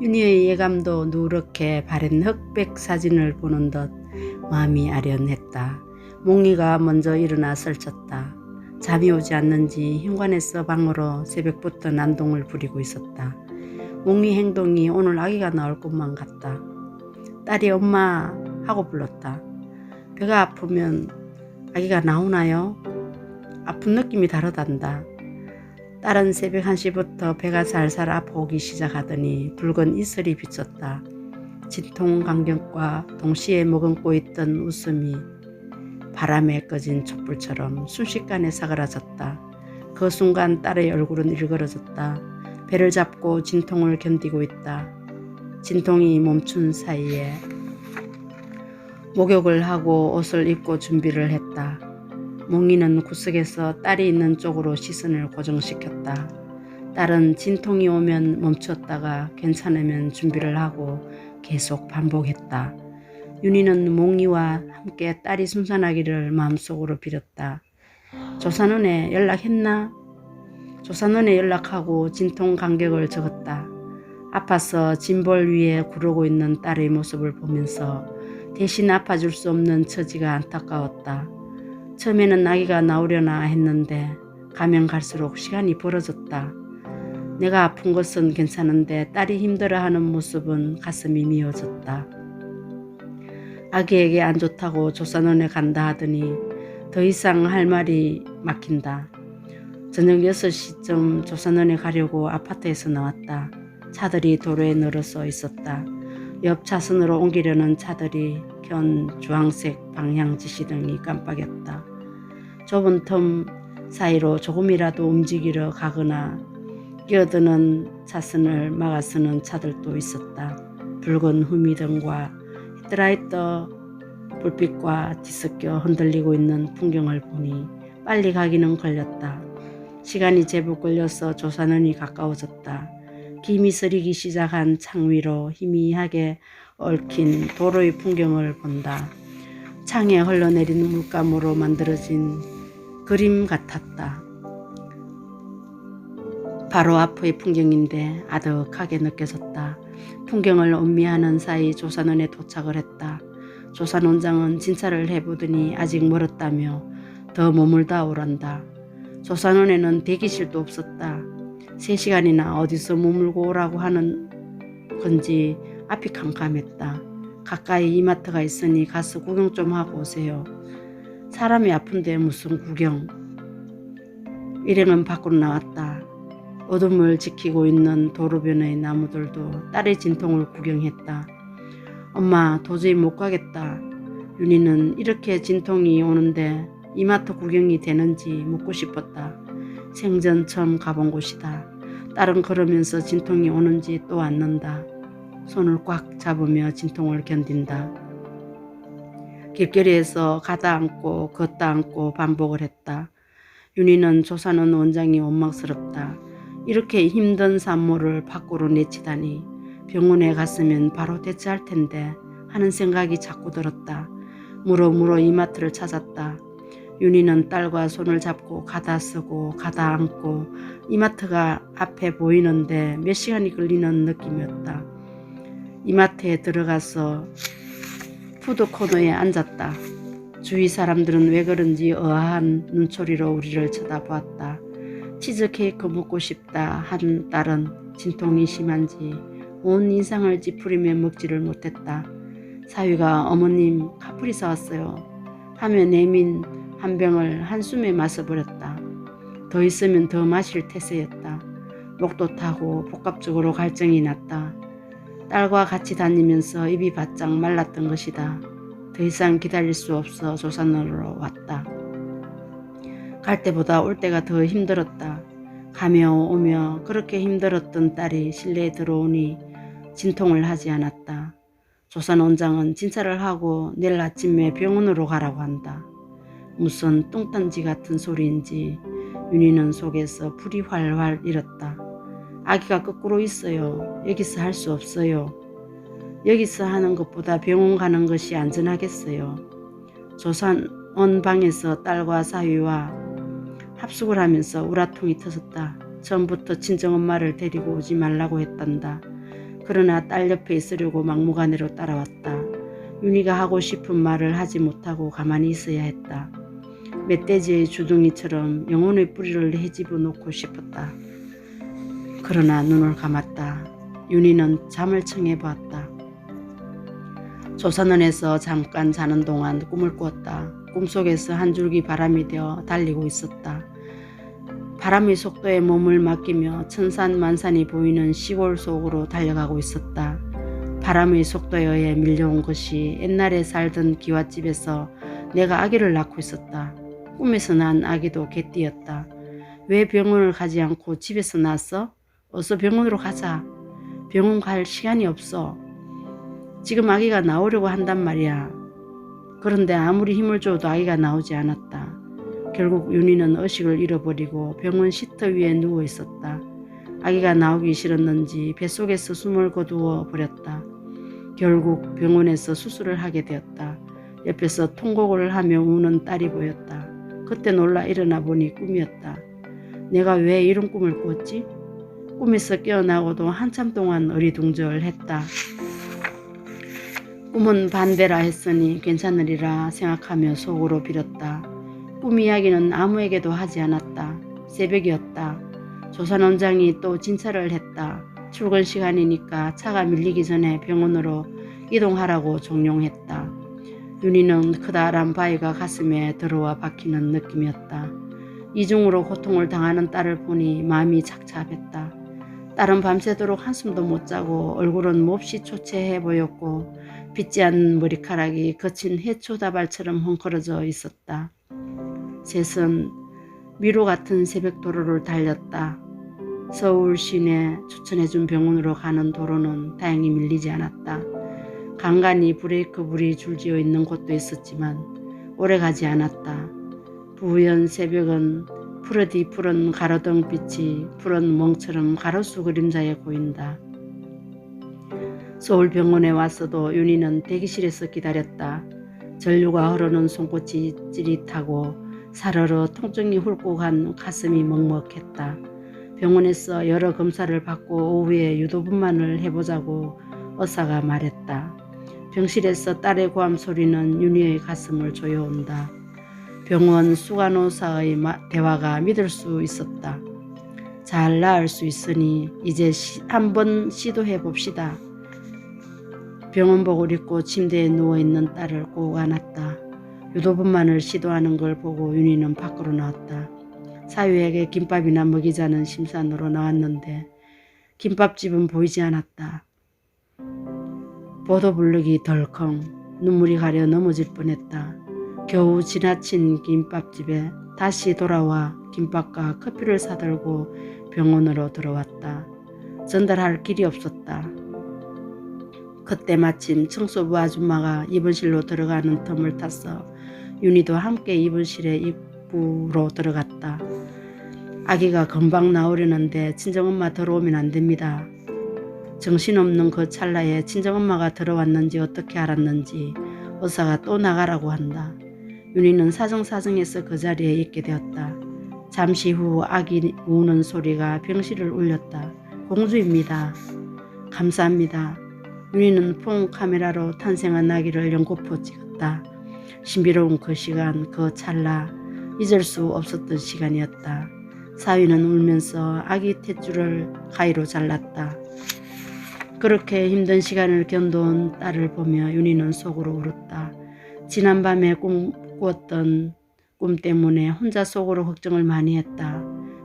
윤희의 예감도 누렇게 바랜 흑백 사진을 보는 듯 마음이 아련했다. 몽이가 먼저 일어나 설쳤다. 잠이 오지 않는지 현관에서 방으로 새벽부터 난동을 부리고 있었다. 몽이 행동이 오늘 아기가 나올 것만 같다. 딸이 엄마 하고 불렀다. 배가 아프면 아기가 나오나요? 아픈 느낌이 다르단다. 딸은 새벽 1시부터 배가 살살 아파오기 시작하더니 붉은 이슬이 비쳤다. 진통 감격과 동시에 머금고 있던 웃음이 바람에 꺼진 촛불처럼 순식간에 사그라졌다. 그 순간 딸의 얼굴은 일그러졌다. 배를 잡고 진통을 견디고 있다. 진통이 멈춘 사이에 목욕을 하고 옷을 입고 준비를 했다. 몽이는 구석에서 딸이 있는 쪽으로 시선을 고정시켰다. 딸은 진통이 오면 멈췄다가 괜찮으면 준비를 하고 계속 반복했다. 윤희는 몽이와 함께 딸이 순산하기를 마음속으로 빌었다. 조산원에 연락했나? 조산원에 연락하고 진통 간격을 적었다. 아파서 짐볼 위에 구르고 있는 딸의 모습을 보면서 대신 아파줄 수 없는 처지가 안타까웠다. 처음에는 아기가 나오려나 했는데 가면 갈수록 시간이 벌어졌다. 내가 아픈 것은 괜찮은데 딸이 힘들어하는 모습은 가슴이 미어졌다. 아기에게 안 좋다고 조산원에 간다 하더니 더 이상 할 말이 막힌다. 저녁 6시쯤 조산원에 가려고 아파트에서 나왔다. 차들이 도로에 늘어서 있었다. 옆 차선으로 옮기려는 차들이 켠 주황색 방향 지시등이 깜빡였다. 좁은 틈 사이로 조금이라도 움직이려 가거나 끼어드는 차선을 막아서는 차들도 있었다. 붉은 후미등과 헤드라이트 불빛과 뒤섞여 흔들리고 있는 풍경을 보니 빨리 가기는 걸렸다. 시간이 제법 걸려서 조산원이 가까워졌다. 김이 서리기 시작한 창 위로 희미하게 얽힌 도로의 풍경을 본다. 창에 흘러내리는 물감으로 만들어진 그림 같았다. 바로 앞의 풍경인데 아득하게 느껴졌다. 풍경을 음미하는 사이 조산원에 도착을 했다. 조산원장은 진찰을 해보더니 아직 멀었다며 더 머물다 오란다. 조산원에는 대기실도 없었다. 3시간이나 어디서 머물고 오라고 하는 건지 앞이 캄캄했다. 가까이 이마트가 있으니 가서 구경 좀 하고 오세요. 사람이 아픈데 무슨 구경. 일행은 밖으로 나왔다. 어둠을 지키고 있는 도로변의 나무들도 딸의 진통을 구경했다. 엄마 도저히 못 가겠다. 윤희는 이렇게 진통이 오는데 이마트 구경이 되는지 묻고 싶었다. 생전 처음 가본 곳이다. 딸은 걸으면서 진통이 오는지 또 앉는다. 손을 꽉 잡으며 진통을 견딘다. 길거리에서 가다 앉고 걷다 앉고 반복을 했다. 윤희는 조산원 원장이 원망스럽다. 이렇게 힘든 산모를 밖으로 내치다니 병원에 갔으면 바로 대처할 텐데 하는 생각이 자꾸 들었다. 물어물어 이마트를 찾았다. 윤희는 딸과 손을 잡고 가다 쓰고 가다 앉고 이마트가 앞에 보이는데 몇 시간이 걸리는 느낌이었다. 이마트에 들어가서 푸드코너에 앉았다. 주위 사람들은 왜 그런지 의아한 눈초리로 우리를 쳐다보았다. 치즈케이크 먹고 싶다 한 딸은 진통이 심한지 온 인상을 찌푸리며 먹지를 못했다. 사위가 어머님 카프리사 왔어요 하며 내민 한 병을 한숨에 마셔버렸다. 더 있으면 더 마실 태세였다. 목도 타고 복합적으로 갈증이 났다. 딸과 같이 다니면서 입이 바짝 말랐던 것이다. 더 이상 기다릴 수 없어 조산원으로 왔다. 갈 때보다 올 때가 더 힘들었다. 가며 오며 그렇게 힘들었던 딸이 실내에 들어오니 진통을 하지 않았다. 조산 원장은 진찰을 하고 내일 아침에 병원으로 가라고 한다. 무슨 뚱딴지 같은 소리인지 윤희는 속에서 불이 활활 일었다. 아기가 거꾸로 있어요. 여기서 할 수 없어요. 여기서 하는 것보다 병원 가는 것이 안전하겠어요. 조산원 방에서 딸과 사위와 합숙을 하면서 우라통이 터졌다. 처음부터 친정엄마를 데리고 오지 말라고 했단다. 그러나 딸 옆에 있으려고 막무가내로 따라왔다. 윤희가 하고 싶은 말을 하지 못하고 가만히 있어야 했다. 멧돼지의 주둥이처럼 영혼의 뿌리를 헤집어 놓고 싶었다. 그러나 눈을 감았다. 윤희는 잠을 청해 보았다. 조선원에서 잠깐 자는 동안 꿈을 꾸었다. 꿈속에서 한 줄기 바람이 되어 달리고 있었다. 바람의 속도에 몸을 맡기며 천산만산이 보이는 시골 속으로 달려가고 있었다. 바람의 속도에 의해 밀려온 것이 옛날에 살던 기와집에서 내가 아기를 낳고 있었다. 꿈에서 난 아기도 개띠였다. 왜 병원을 가지 않고 집에서 낳았어? 어서 병원으로 가자. 병원 갈 시간이 없어. 지금 아기가 나오려고 한단 말이야. 그런데 아무리 힘을 줘도 아기가 나오지 않았다. 결국 윤희는 의식을 잃어버리고 병원 시트 위에 누워 있었다. 아기가 나오기 싫었는지 뱃속에서 숨을 거두어 버렸다. 결국 병원에서 수술을 하게 되었다. 옆에서 통곡을 하며 우는 딸이 보였다. 그때 놀라 일어나 보니 꿈이었다. 내가 왜 이런 꿈을 꾸었지? 꿈에서 깨어나고도 한참 동안 어리둥절했다. 꿈은 반대라 했으니 괜찮으리라 생각하며 속으로 빌었다. 꿈 이야기는 아무에게도 하지 않았다. 새벽이었다. 조산원장이 또 진찰을 했다. 출근 시간이니까 차가 밀리기 전에 병원으로 이동하라고 종용했다. 윤희는 커다란 바위가 가슴에 들어와 박히는 느낌이었다. 이중으로 고통을 당하는 딸을 보니 마음이 착잡했다. 딸은 밤새도록 한숨도 못 자고 얼굴은 몹시 초췌해 보였고 빗지 않는 머리카락이 거친 해초다발처럼 헝클어져 있었다. 셋은 미로 같은 새벽 도로를 달렸다. 서울 시내 추천해준 병원으로 가는 도로는 다행히 밀리지 않았다. 간간히 브레이크 불이 줄지어 있는 곳도 있었지만 오래 가지 않았다. 부연 새벽은 푸르디 푸른 가로등빛이 푸른 멍처럼 가로수 그림자에 보인다. 서울병원에 왔어도 윤희는 대기실에서 기다렸다. 전류가 흐르는 손끝이 찌릿하고 사르르 통증이 훑고 가슴이 먹먹했다. 병원에서 여러 검사를 받고 오후에 유도분만을 해보자고 의사가 말했다. 병실에서 딸의 고함 소리는 윤희의 가슴을 조여온다. 병원 수간호사의 대화가 믿을 수 있었다. 잘 나을 수 있으니 이제 한번 시도해 봅시다. 병원복을 입고 침대에 누워있는 딸을 꼭 안았다. 유도분만을 시도하는 걸 보고 윤희는 밖으로 나왔다. 사위에게 김밥이나 먹이자는 심산으로 나왔는데 김밥집은 보이지 않았다. 보도블럭이 덜컹 눈물이 가려 넘어질 뻔했다. 겨우 지나친 김밥집에 다시 돌아와 김밥과 커피를 사들고 병원으로 들어왔다. 전달할 길이 없었다. 그때 마침 청소부 아줌마가 입원실로 들어가는 틈을 타서 윤희도 함께 입원실에 입구로 들어갔다. 아기가 금방 나오려는데 친정엄마 들어오면 안 됩니다. 정신없는 그 찰나에 친정엄마가 들어왔는지 어떻게 알았는지 의사가 또 나가라고 한다. 윤희는 사정사정해서 그 자리에 있게 되었다. 잠시 후 아기 우는 소리가 병실을 울렸다. 공주입니다. 감사합니다. 윤희는 폰 카메라로 탄생한 아기를 연고포 찍었다. 신비로운 그 시간, 그 찰나, 잊을 수 없었던 시간이었다. 사위는 울면서 아기 탯줄을 가위로 잘랐다. 그렇게 힘든 시간을 견뎌온 딸을 보며 윤희는 속으로 울었다. 지난밤에 꾸었던 꿈 때문에 혼자 속으로 걱정을 많이 했다.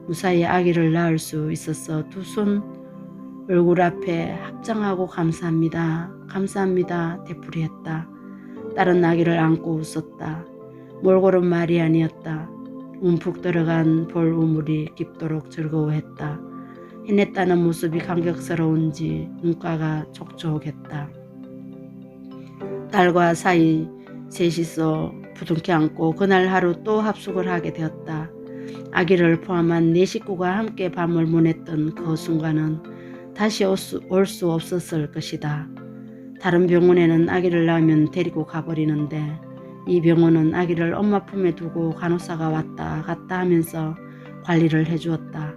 무사히 아기를 낳을 수 있어서 두 손 얼굴 앞에 합장하고 감사합니다. 감사합니다. 되풀이했다. 딸은 아기를 안고 웃었다. 몰골은 말이 아니었다. 움푹 들어간 볼 우물이 깊도록 즐거워했다. 해냈다는 모습이 감격스러운지 눈가가 촉촉했다. 딸과 사이 셋이서 부둥켜 안고 그날 하루 또 합숙을 하게 되었다. 아기를 포함한 네 식구가 함께 밤을 보냈던 그 순간은 다시 올 수 없었을 것이다. 다른 병원에는 아기를 낳으면 데리고 가버리는데 이 병원은 아기를 엄마 품에 두고 간호사가 왔다 갔다 하면서 관리를 해주었다.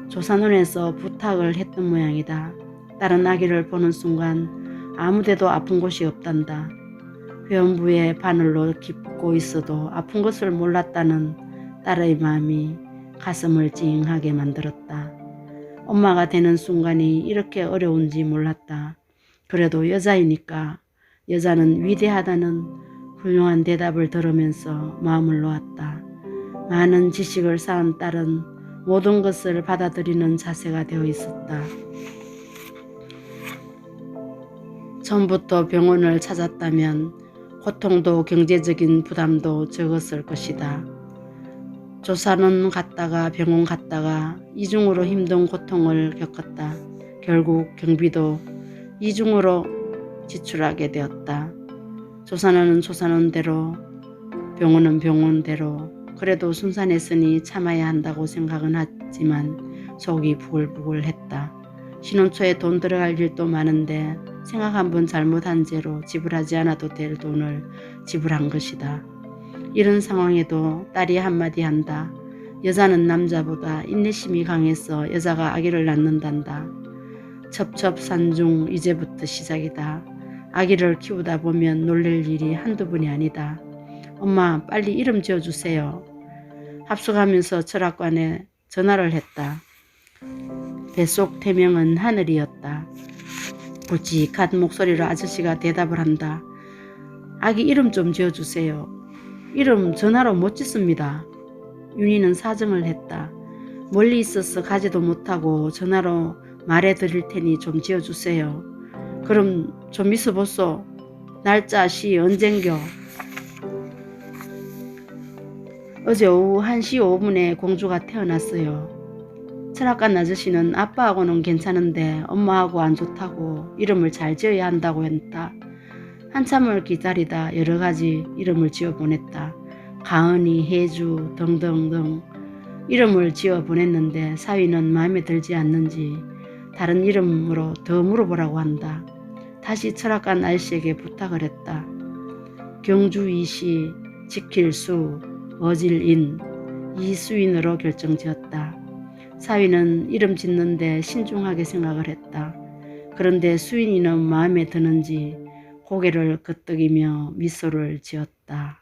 조산원에서 부탁을 했던 모양이다. 다른 아기를 보는 순간 아무데도 아픈 곳이 없단다. 회원부에 바늘로 깁고 있어도 아픈 것을 몰랐다는 딸의 마음이 가슴을 찡하게 만들었다. 엄마가 되는 순간이 이렇게 어려운지 몰랐다. 그래도 여자이니까 여자는 위대하다는 훌륭한 대답을 들으면서 마음을 놓았다. 많은 지식을 쌓은 딸은 모든 것을 받아들이는 자세가 되어 있었다. 처음부터 병원을 찾았다면 고통도 경제적인 부담도 적었을 것이다. 조사는 갔다가 병원 갔다가 이중으로 힘든 고통을 겪었다. 결국 경비도 이중으로 지출하게 되었다. 조사는 조사는대로 병원은 병원대로 그래도 순산했으니 참아야 한다고 생각은 하지만 속이 부글부글했다. 신혼 초에 돈 들어갈 일도 많은데 생각 한번 잘못한 죄로 지불하지 않아도 될 돈을 지불한 것이다. 이런 상황에도 딸이 한마디 한다. 여자는 남자보다 인내심이 강해서 여자가 아기를 낳는단다. 첩첩산중 이제부터 시작이다. 아기를 키우다 보면 놀랄 일이 한두 번이 아니다. 엄마 빨리 이름 지어주세요. 합숙하면서 철학관에 전화를 했다. 뱃속 태명은 하늘이었다. 굵직한 목소리로 아저씨가 대답을 한다. 아기 이름 좀 지어주세요. 이름 전화로 못 짓습니다. 윤희는 사정을 했다. 멀리 있어서 가지도 못하고 전화로 말해드릴 테니 좀 지어주세요. 그럼 좀 있어보소. 날짜 시 언젠겨. 어제 오후 1시 5분에 공주가 태어났어요. 철학관 아저씨는 아빠하고는 괜찮은데 엄마하고 안 좋다고 이름을 잘 지어야 한다고 했다. 한참을 기다리다 여러 가지 이름을 지어 보냈다. 가은이, 혜주 등등등 이름을 지어 보냈는데 사위는 마음에 들지 않는지 다른 이름으로 더 물어보라고 한다. 다시 철학관 아저씨에게 부탁을 했다. 경주 이시, 지킬 수, 어질인, 이수인으로 결정지었다. 사위는 이름 짓는데 신중하게 생각을 했다. 그런데 수인이는 마음에 드는지 고개를 끄덕이며 미소를 지었다.